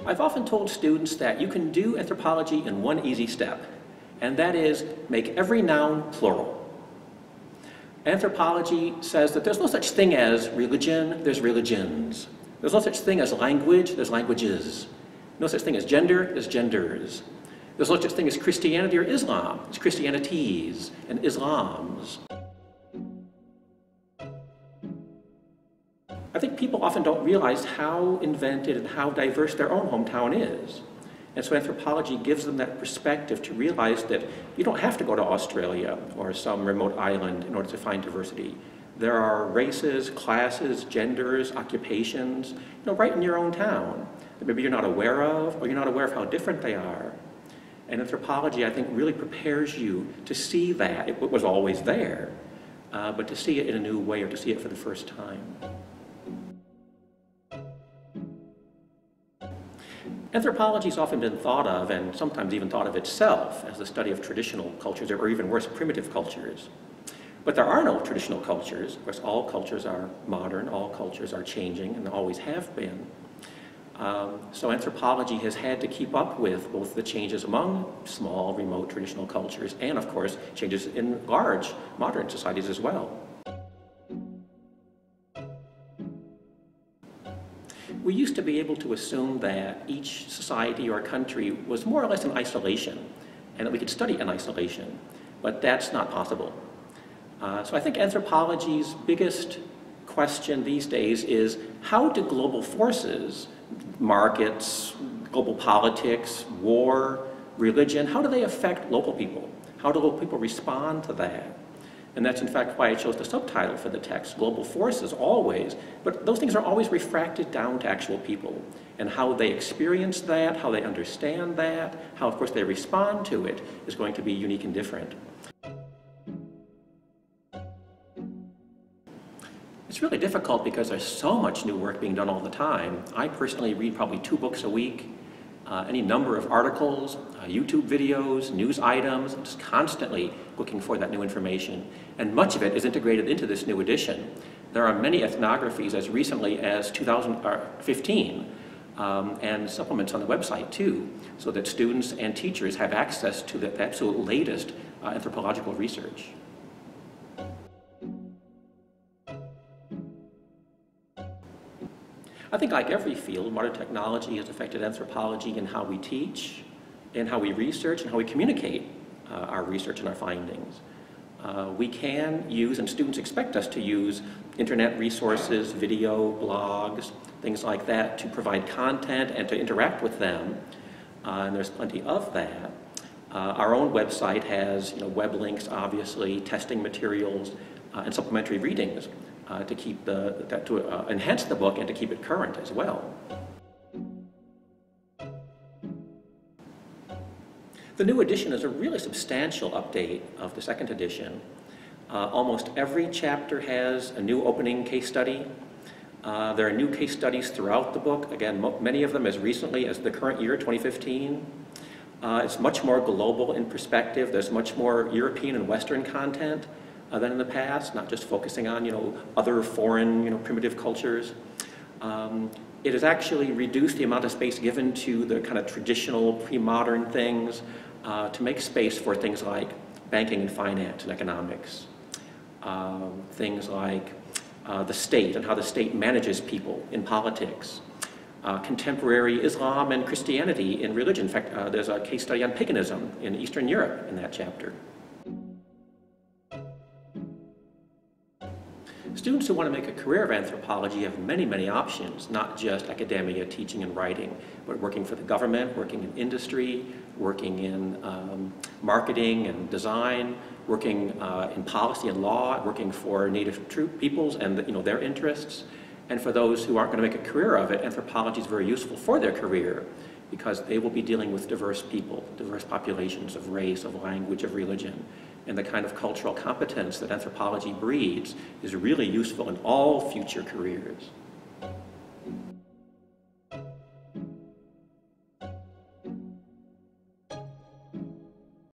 I've often told students that you can do anthropology in one easy step, and that is make every noun plural. Anthropology says that there's no such thing as religion, there's religions. There's no such thing as language, there's languages. No such thing as gender, there's genders. There's no such thing as Christianity or Islam, there's Christianities and Islams. I think people often don't realize how invented and how diverse their own hometown is. And so anthropology gives them that perspective to realize that you don't have to go to Australia or some remote island in order to find diversity. There are races, classes, genders, occupations, right in your own town that maybe you're not aware of, or you're not aware of how different they are. And anthropology, I think, really prepares you to see that. It was always there, but to see it in a new way or to see it for the first time. Anthropology has often been thought of, and sometimes even thought of itself, as the study of traditional cultures, or even worse, primitive cultures. But there are no traditional cultures. Of course, all cultures are modern, all cultures are changing, and always have been. So anthropology has had to keep up with both the changes among small, remote, traditional cultures, and of course, changes in large, modern societies as well. We used to be able to assume that each society or country was more or less in isolation, and that we could study in isolation, but that's not possible. So I think anthropology's biggest question these days is, how do global forces, markets, global politics, war, religion, how do they affect local people? How do local people respond to that? And that's in fact why I chose the subtitle for the text, Global Forces, always. But those things are always refracted down to actual people, and how they experience that, how they understand that, how of course they respond to it is going to be unique and different. It's really difficult because there's so much new work being done all the time. I personally read probably 2 books a week, any number of articles, YouTube videos, news items, just constantly looking for that new information. And much of it is integrated into this new edition. There are many ethnographies as recently as 2015, and supplements on the website too, so that students and teachers have access to the absolute latest anthropological research. I think like every field, modern technology has affected anthropology in how we teach, in how we research, and how we communicate our research and our findings. We can use, and students expect us to use, internet resources, video, blogs, things like that to provide content and to interact with them, and there's plenty of that. Our own website has web links, obviously, testing materials, and supplementary readings. To enhance the book and to keep it current as well. The new edition is a really substantial update of the second edition. Almost every chapter has a new opening case study. There are new case studies throughout the book, again, many of them as recently as the current year, 2015. It's much more global in perspective. There's much more European and Western content than in the past, not just focusing on other foreign primitive cultures. It has actually reduced the amount of space given to the kind of traditional pre-modern things to make space for things like banking and finance and economics, things like the state and how the state manages people in politics, contemporary Islam and Christianity in religion. In fact, there's a case study on paganism in Eastern Europe in that chapter. Students who want to make a career of anthropology have many, many options, not just academia, teaching and writing, but working for the government, working in industry, working in marketing and design, working in policy and law, working for native peoples and their interests. And for those who aren't going to make a career of it, anthropology is very useful for their career because they will be dealing with diverse people, diverse populations of race, of language, of religion. And the kind of cultural competence that anthropology breeds is really useful in all future careers.